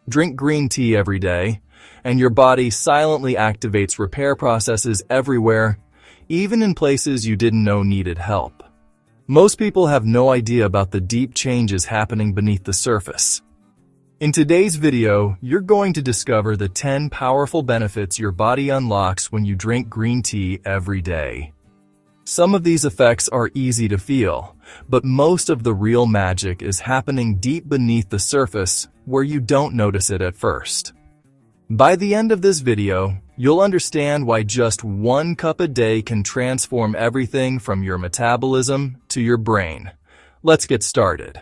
Drink green tea every day, and your body silently activates repair processes everywhere, even in places you didn't know needed help. Most people have no idea about the deep changes happening beneath the surface. In today's video, you're going to discover the 10 powerful benefits your body unlocks when you drink green tea every day. Some of these effects are easy to feel, but most of the real magic is happening deep beneath the surface where you don't notice it at first. By the end of this video, you'll understand why just 1 cup a day can transform everything from your metabolism to your brain. Let's get started.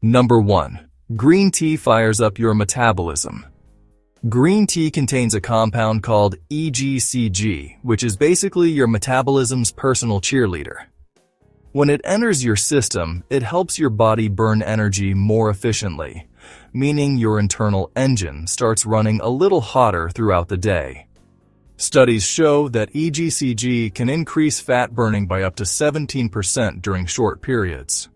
Number 1. Green tea fires up your metabolism. Green tea contains a compound called EGCG, which is basically your metabolism's personal cheerleader. When it enters your system, it helps your body burn energy more efficiently, meaning your internal engine starts running a little hotter throughout the day. Studies show that EGCG can increase fat burning by up to 17% during short periods.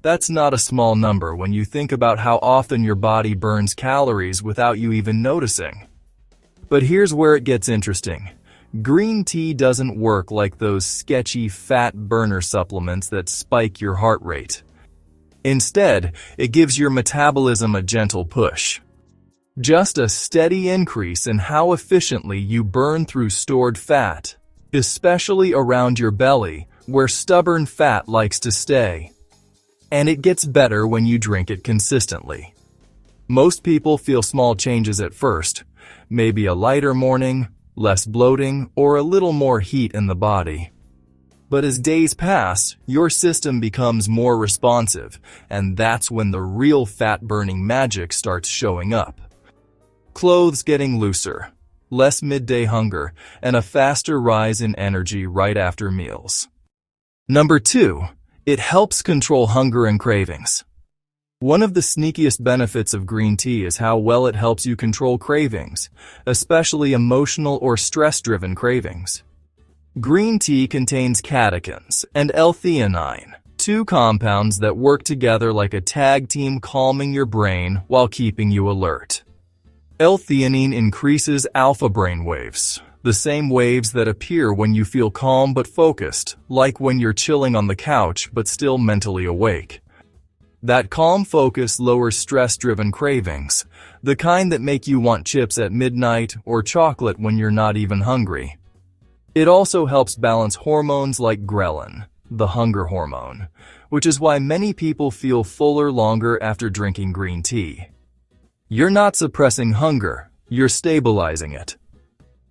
That's not a small number when you think about how often your body burns calories without you even noticing. But here's where it gets interesting. Green tea doesn't work like those sketchy fat burner supplements that spike your heart rate. Instead, it gives your metabolism a gentle push. Just a steady increase in how efficiently you burn through stored fat, especially around your belly, where stubborn fat likes to stay. And it gets better when you drink it consistently. Most people feel small changes at first, maybe a lighter morning, less bloating, or a little more heat in the body. But as days pass, your system becomes more responsive, and that's when the real fat-burning magic starts showing up. Clothes getting looser, less midday hunger, and a faster rise in energy right after meals. Number 2. It helps control hunger and cravings. One of the sneakiest benefits of green tea is how well it helps you control cravings, especially emotional or stress-driven cravings. Green tea contains catechins and L-theanine, 2 compounds that work together like a tag team calming your brain while keeping you alert. L-theanine increases alpha brain waves, the same waves that appear when you feel calm but focused, like when you're chilling on the couch but still mentally awake. That calm focus lowers stress-driven cravings, the kind that make you want chips at midnight or chocolate when you're not even hungry. It also helps balance hormones like ghrelin, the hunger hormone, which is why many people feel fuller longer after drinking green tea. You're not suppressing hunger, you're stabilizing it.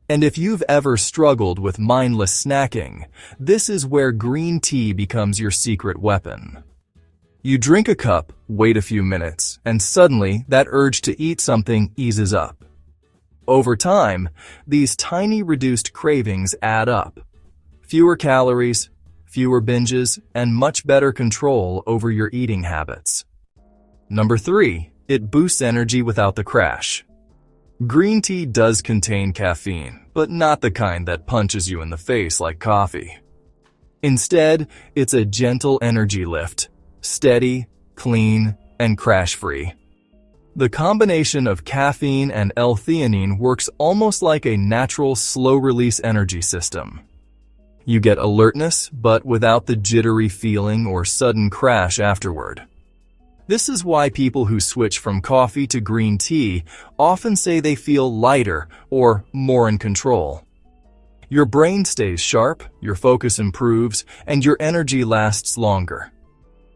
And if you've ever struggled with mindless snacking, this is where green tea becomes your secret weapon. You drink a cup, wait a few minutes, and suddenly that urge to eat something eases up. Over time, these tiny reduced cravings add up. Fewer calories, fewer binges, and much better control over your eating habits. Number 3. It boosts energy without the crash. Green tea does contain caffeine, but not the kind that punches you in the face like coffee. Instead, it's a gentle energy lift, steady, clean, and crash-free. The combination of caffeine and L-theanine works almost like a natural slow-release energy system. You get alertness, but without the jittery feeling or sudden crash afterward. This is why people who switch from coffee to green tea often say they feel lighter or more in control. Your brain stays sharp, your focus improves, and your energy lasts longer.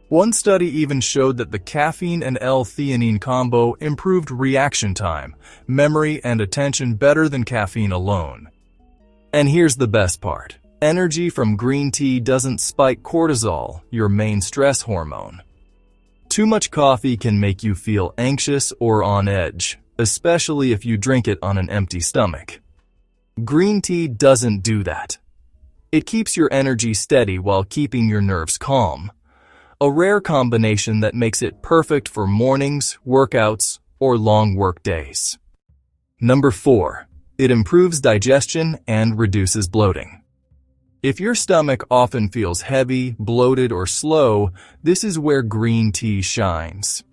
One study even showed that the caffeine and L-theanine combo improved reaction time, memory, and attention better than caffeine alone. And here's the best part. Energy from green tea doesn't spike cortisol, your main stress hormone. Too much coffee can make you feel anxious or on edge, especially if you drink it on an empty stomach. Green tea doesn't do that. It keeps your energy steady while keeping your nerves calm. A rare combination that makes it perfect for mornings, workouts, or long work days. Number 4. It improves digestion and reduces bloating. If your stomach often feels heavy, bloated, or slow, this is where green tea shines.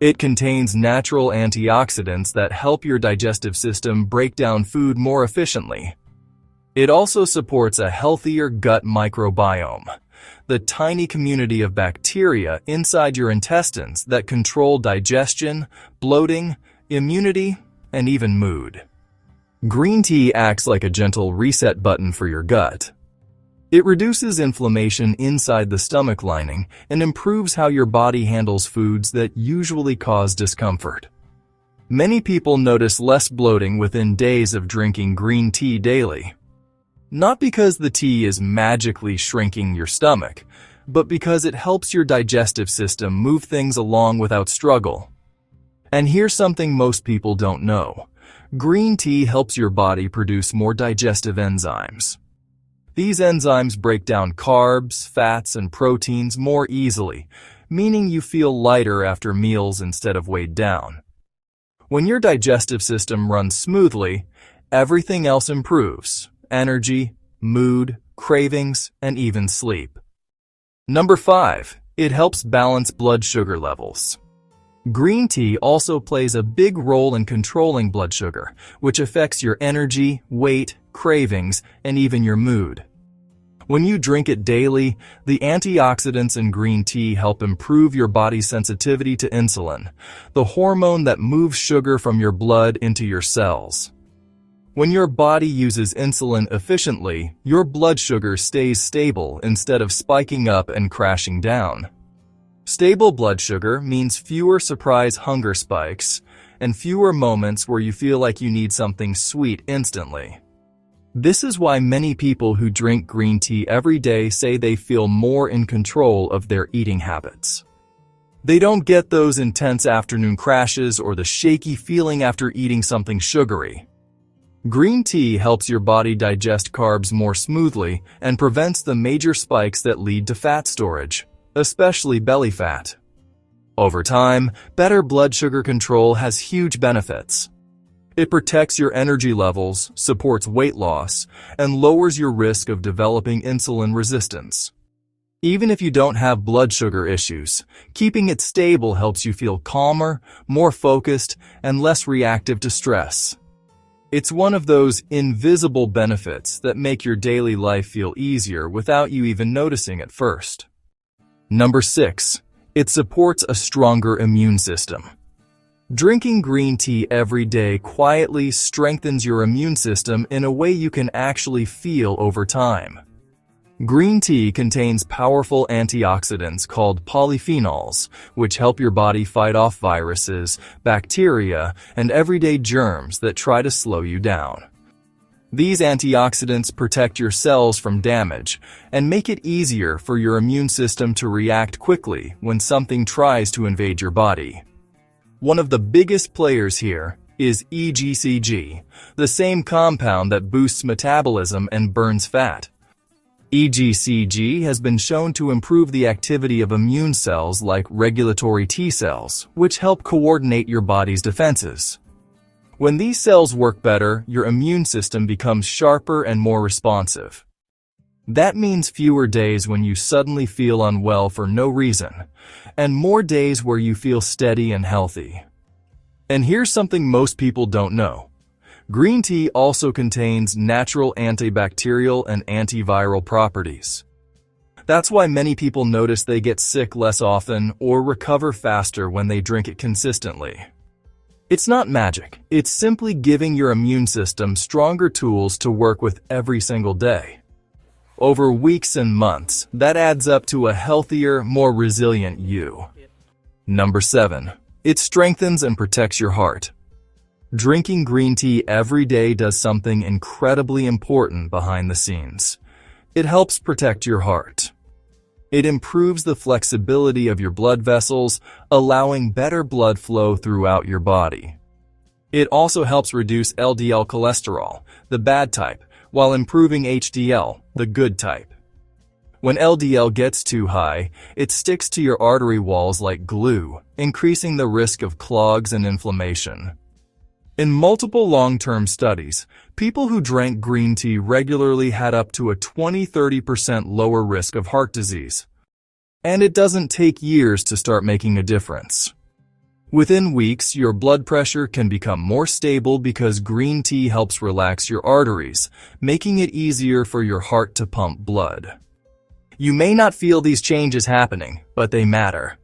It contains natural antioxidants that help your digestive system break down food more efficiently. It also supports a healthier gut microbiome, the tiny community of bacteria inside your intestines that control digestion, bloating, immunity, and even mood. Green tea acts like a gentle reset button for your gut. It reduces inflammation inside the stomach lining and improves how your body handles foods that usually cause discomfort. Many people notice less bloating within days of drinking green tea daily. Not because the tea is magically shrinking your stomach, but because it helps your digestive system move things along without struggle. And here's something most people don't know. Green tea helps your body produce more digestive enzymes. These enzymes break down carbs, fats, and proteins more easily, meaning you feel lighter after meals instead of weighed down. When your digestive system runs smoothly, everything else improves: energy, mood, cravings, and even sleep. Number 5. It helps balance blood sugar levels. Green tea also plays a big role in controlling blood sugar, which affects your energy, weight, cravings, and even your mood. When you drink it daily, the antioxidants in green tea help improve your body's sensitivity to insulin, the hormone that moves sugar from your blood into your cells. When your body uses insulin efficiently, your blood sugar stays stable instead of spiking up and crashing down. Stable blood sugar means fewer surprise hunger spikes and fewer moments where you feel like you need something sweet instantly. This is why many people who drink green tea every day say they feel more in control of their eating habits. They don't get those intense afternoon crashes or the shaky feeling after eating something sugary. Green tea helps your body digest carbs more smoothly and prevents the major spikes that lead to fat storage, especially belly fat. Over time, better blood sugar control has huge benefits. It protects your energy levels, supports weight loss, and lowers your risk of developing insulin resistance. Even if you don't have blood sugar issues, keeping it stable helps you feel calmer, more focused, and less reactive to stress. It's one of those invisible benefits that make your daily life feel easier without you even noticing at first. Number 6. It supports a stronger immune system. Drinking green tea every day quietly strengthens your immune system in a way you can actually feel over time. Green tea contains powerful antioxidants called polyphenols, which help your body fight off viruses, bacteria, and everyday germs that try to slow you down. These antioxidants protect your cells from damage and make it easier for your immune system to react quickly when something tries to invade your body. One of the biggest players here is EGCG, the same compound that boosts metabolism and burns fat. EGCG has been shown to improve the activity of immune cells like regulatory T cells, which help coordinate your body's defenses. When these cells work better, your immune system becomes sharper and more responsive. That means fewer days when you suddenly feel unwell for no reason, and more days where you feel steady and healthy. And here's something most people don't know. Green tea also contains natural antibacterial and antiviral properties. That's why many people notice they get sick less often or recover faster when they drink it consistently. It's not magic, it's simply giving your immune system stronger tools to work with every single day. Over weeks and months, that adds up to a healthier, more resilient you. Number 7. It strengthens and protects your heart. Drinking green tea every day does something incredibly important behind the scenes. It helps protect your heart. It improves the flexibility of your blood vessels, allowing better blood flow throughout your body. It also helps reduce LDL cholesterol, the bad type, while improving HDL, the good type. When LDL gets too high, it sticks to your artery walls like glue, increasing the risk of clogs and inflammation. In multiple long-term studies, people who drank green tea regularly had up to a 20–30% lower risk of heart disease. And it doesn't take years to start making a difference. Within weeks, your blood pressure can become more stable because green tea helps relax your arteries, making it easier for your heart to pump blood. You may not feel these changes happening, but they matter.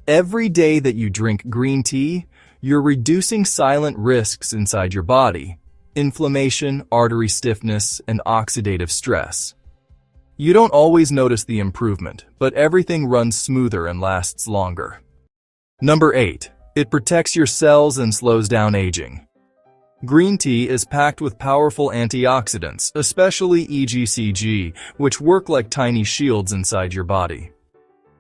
Every day that you drink green tea, you're reducing silent risks inside your body: inflammation, artery stiffness, and oxidative stress. You don't always notice the improvement, but everything runs smoother and lasts longer. Number 8. It protects your cells and slows down aging. Green tea is packed with powerful antioxidants, especially EGCG, which work like tiny shields inside your body.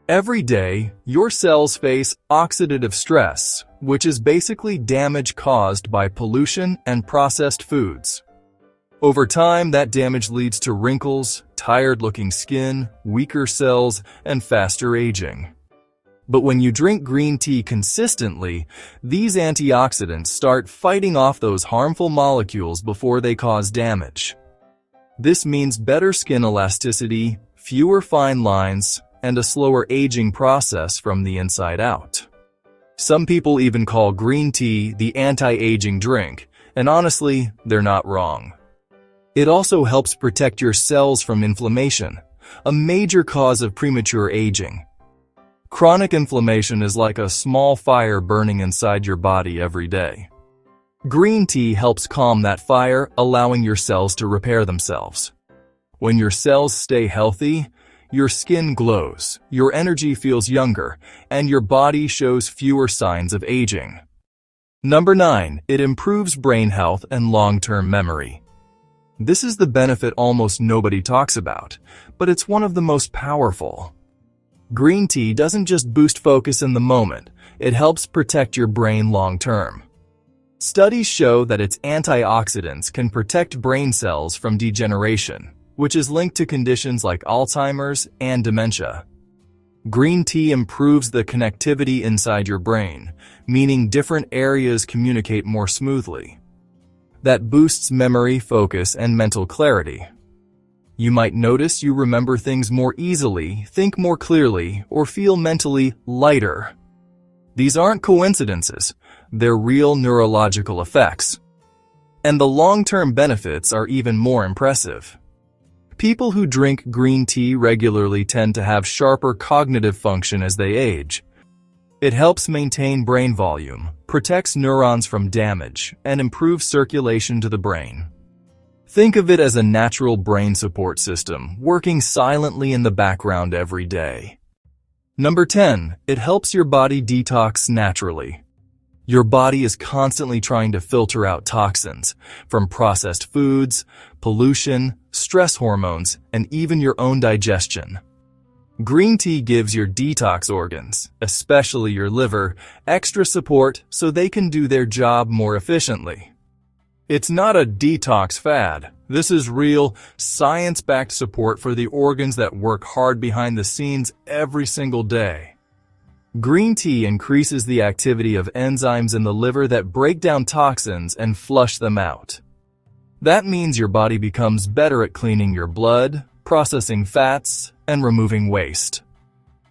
Every day, your cells face oxidative stress, which is basically damage caused by pollution and processed foods. Over time, that damage leads to wrinkles, tired-looking skin, weaker cells, and faster aging. But when you drink green tea consistently, these antioxidants start fighting off those harmful molecules before they cause damage. This means better skin elasticity, fewer fine lines, and a slower aging process from the inside out. Some people even call green tea the anti-aging drink, and honestly, they're not wrong. It also helps protect your cells from inflammation, a major cause of premature aging. Chronic inflammation is like a small fire burning inside your body every day. Green tea helps calm that fire, allowing your cells to repair themselves. When your cells stay healthy, your skin glows, your energy feels younger, and your body shows fewer signs of aging. Number 9. It improves brain health and long-term memory. This is the benefit almost nobody talks about, but it's one of the most powerful. Green tea doesn't just boost focus in the moment, it helps protect your brain long-term. Studies show that its antioxidants can protect brain cells from degeneration, which is linked to conditions like Alzheimer's and dementia. Green tea improves the connectivity inside your brain, meaning different areas communicate more smoothly. That boosts memory, focus, and mental clarity. You might notice you remember things more easily, think more clearly, or feel mentally lighter. These aren't coincidences, they're real neurological effects. And the long-term benefits are even more impressive. People who drink green tea regularly tend to have sharper cognitive function as they age. It helps maintain brain volume, protects neurons from damage, and improves circulation to the brain. Think of it as a natural brain support system, working silently in the background every day. Number 10. It helps your body detox naturally. Your body is constantly trying to filter out toxins from processed foods, pollution, stress hormones, and even your own digestion. Green tea gives your detox organs, especially your liver, extra support so they can do their job more efficiently. It's not a detox fad. This is real, science-backed support for the organs that work hard behind the scenes every single day. Green tea increases the activity of enzymes in the liver that break down toxins and flush them out. That means your body becomes better at cleaning your blood, processing fats, and removing waste.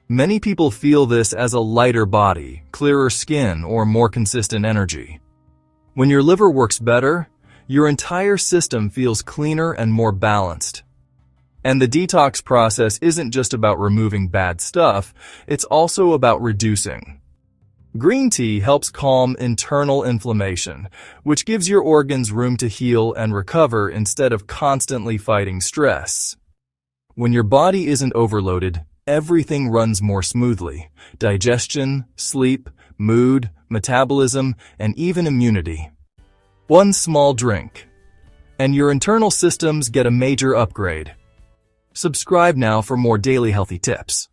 Many people feel this as a lighter body, clearer skin, or more consistent energy. When your liver works better, your entire system feels cleaner and more balanced. And the detox process isn't just about removing bad stuff, it's also about reducing. Green tea helps calm internal inflammation, which gives your organs room to heal and recover instead of constantly fighting stress. When your body isn't overloaded, everything runs more smoothly: digestion, sleep, mood, metabolism, and even immunity. One small drink, and your internal systems get a major upgrade. Subscribe now for more daily healthy tips.